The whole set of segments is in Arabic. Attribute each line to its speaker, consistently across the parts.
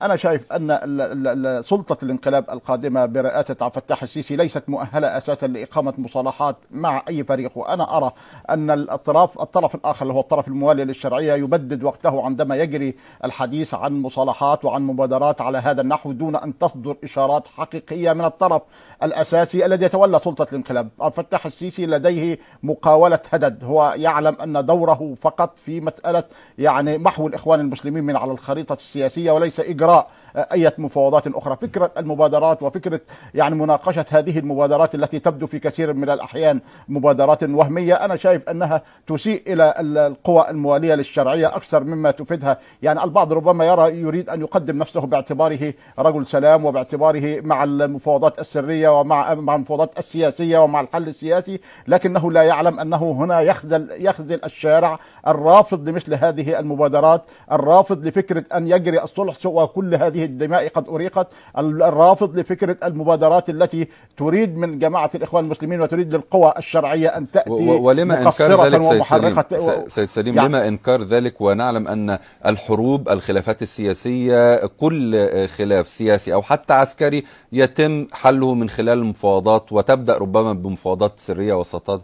Speaker 1: أنا شايف أن سلطة الانقلاب القادمة برئاسة عبد الفتاح السيسي ليست مؤهلة أساسا لإقامة مصالحات مع أي فريق، وأنا أرى أن الطرف الآخر اللي هو الطرف الموالي للشرعية يبدد وقته عندما يجري الحديث عن مصالحات وعن مبادرات على هذا النحو دون أن تصدر إشارات حقيقية من الطرف الأساسي الذي يتولى سلطة الانقلاب. عبد الفتاح السيسي لديه مقاولة هدد، هو يعلم أن دوره فقط في مسألة محو الإخوان المسلمين من على الخريطة السياسية، وليس إجراء أي مفاوضات أخرى. فكرة المبادرات وفكرة مناقشة هذه المبادرات التي تبدو في كثير من الأحيان مبادرات وهمية، أنا شايف أنها تسيء إلى القوى الموالية للشرعية أكثر مما تفيدها. البعض ربما يريد أن يقدم نفسه باعتباره رجل سلام، وباعتباره مع المفاوضات السرية ومع المفاوضات السياسية ومع الحل السياسي، لكنه لا يعلم أنه هنا يخذل الشارع الرافض لمثل هذه المبادرات، الرافض لفكرة أن يجري الصلح وكل هذه الدماء قد أريقت، الرافض لفكرة المبادرات التي تريد من جماعة الإخوان المسلمين وتريد للقوى الشرعية أن تأتي
Speaker 2: ولما إنكار ذلك
Speaker 1: ومحرقة.
Speaker 2: سيد سليم لما إنكار ذلك، ونعلم أن الحروب، الخلافات السياسية، كل خلاف سياسي أو حتى عسكري يتم حله من خلال المفاوضات، وتبدأ ربما بمفاوضات سرية وسطات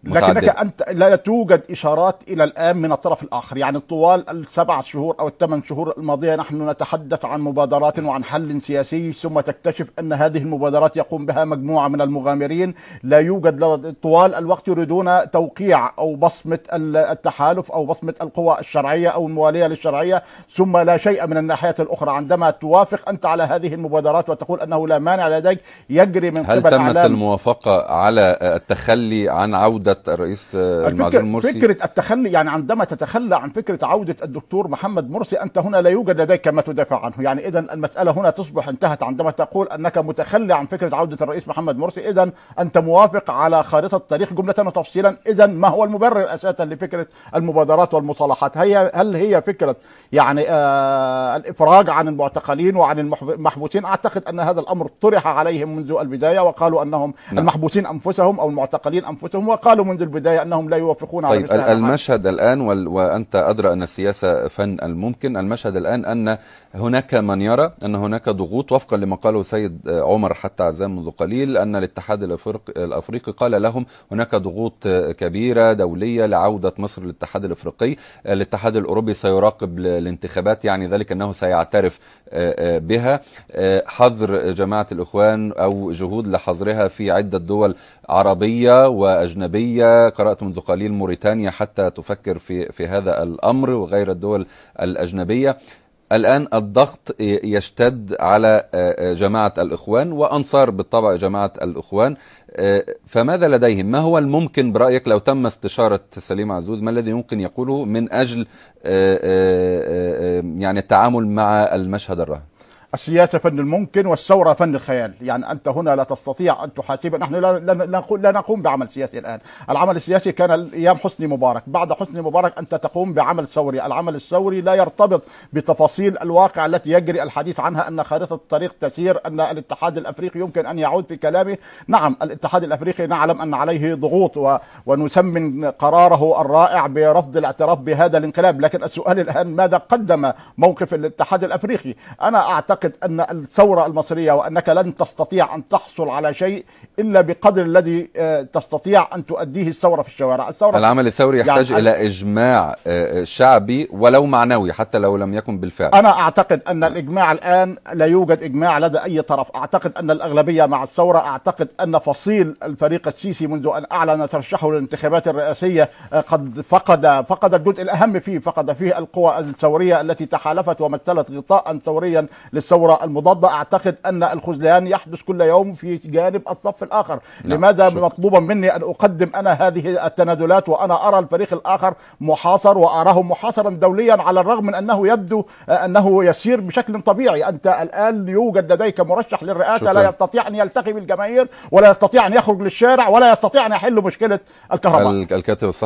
Speaker 1: لكنك أنت لا توجد إشارات إلى الآن من الطرف الآخر. طوال ال7 شهور أو ال8 شهور الماضية نحن نتحدث عن مبادرات وعن حل سياسي، ثم تكتشف أن هذه المبادرات يقوم بها مجموعة من المغامرين. لا يوجد طوال الوقت يريدون توقيع أو بصمة التحالف أو بصمة القوى الشرعية أو الموالية للشرعية، ثم لا شيء من الناحية الأخرى. عندما توافق أنت على هذه المبادرات وتقول أنه لا مانع لديك، يجري من قبل
Speaker 2: هل تمت الموافقة على التخلي عن عودة الرئيس المعزول مرسي؟
Speaker 1: فكرة التخلي، عندما تتخلى عن فكرة عودة الدكتور محمد مرسي، أنت هنا لا يوجد لديك ما تدافع عنه. إذا المسألة هنا تصبح انتهت. عندما تقول أنك متخلي عن فكرة عودة الرئيس محمد مرسي، إذا أنت موافق على خارطة التاريخ جملة وتفصيلا. إذا ما هو المبرر أساسا لفكرة المبادرات والمصالحات؟ هل هي فكرة الإفراج عن المعتقلين وعن المحبوسين؟ أعتقد أن هذا الأمر طرح عليهم منذ البداية، وقالوا أنهم المحبوسين أنفسهم أو المعتقلين أنفسهم، وقالوا منذ البداية أنهم لا يوافقون على
Speaker 2: مثل هذا. المشهد الآن، وأنت أدرى أن السياسة فن الممكن، المشهد الآن أن هناك من يرى أن هناك ضغوط، وفقا لما قاله سيد عمر حتى عزام منذ قليل، أن الاتحاد الأفريقي قال لهم هناك ضغوط كبيرة دولية لعودة مصر للاتحاد الأفريقي. الاتحاد الأوروبي سيراقب الانتخابات، ذلك أنه سيعترف بها. حظر جماعة الإخوان أو جهود لحظرها في عدة دول عربية وأجنبية، قرأت منذ قليل موريتانيا حتى تفكر في هذا الأمر، وغير الدول الأجنبية. الآن الضغط يشتد على جماعة الإخوان وأنصار بالطبع جماعة الإخوان. فماذا لديهم؟ ما هو الممكن برأيك لو تم استشارة سليم عزوز؟ ما الذي يمكن يقوله من أجل التعامل مع المشهد الراهن؟
Speaker 1: السياسة فن الممكن والثورة فن الخيال. أنت هنا لا تستطيع أن تحاسب. نحن لا نقوم بعمل سياسي الآن. العمل السياسي كان أيام حسني مبارك. بعد حسني مبارك أنت تقوم بعمل ثوري. العمل الثوري لا يرتبط بتفاصيل الواقع التي يجري الحديث عنها، أن خارطة الطريق تسير، أن الاتحاد الأفريقي يمكن أن يعود في كلامه. نعم، الاتحاد الأفريقي نعلم أن عليه ضغوط، ونسمن قراره الرائع برفض الاعتراف بهذا الانقلاب، لكن السؤال الآن ماذا قدم موقف الاتحاد الأفريقي؟ أنا أعتقد أن الثورة المصرية وأنك لن تستطيع أن تحصل على شيء إلا بقدر الذي تستطيع أن تؤديه الثورة في الشوارع.
Speaker 2: العمل الثوري يحتاج إلى إجماع شعبي ولو معنوي، حتى لو لم يكن بالفعل.
Speaker 1: أنا أعتقد أن الإجماع الآن لا يوجد إجماع لدى أي طرف. أعتقد أن الأغلبية مع الثورة. أعتقد أن فصيل الفريق السيسي منذ أن أعلن ترشحه للانتخابات الرئاسية قد فقد الجزء الأهم فيه، فقد فيه القوى الثورية التي تحالفت ومثلت غطاء ثوريا للثورة المضادة. أعتقد أن الخذلان يحدث كل يوم في جانب الصف الآخر. لماذا مطلوبا مني أن أقدم أنا هذه التنازلات وأنا أرى الفريق الآخر محاصر، وأراه محاصرا دوليا، على الرغم من أنه يبدو أنه يسير بشكل طبيعي؟ أنت الآن يوجد لديك مرشح للرئاسة لا يستطيع أن يلتقي بالجماهير، ولا يستطيع أن يخرج للشارع، ولا يستطيع أن يحل مشكلة الكهرباء.
Speaker 2: الكاتب الصحفي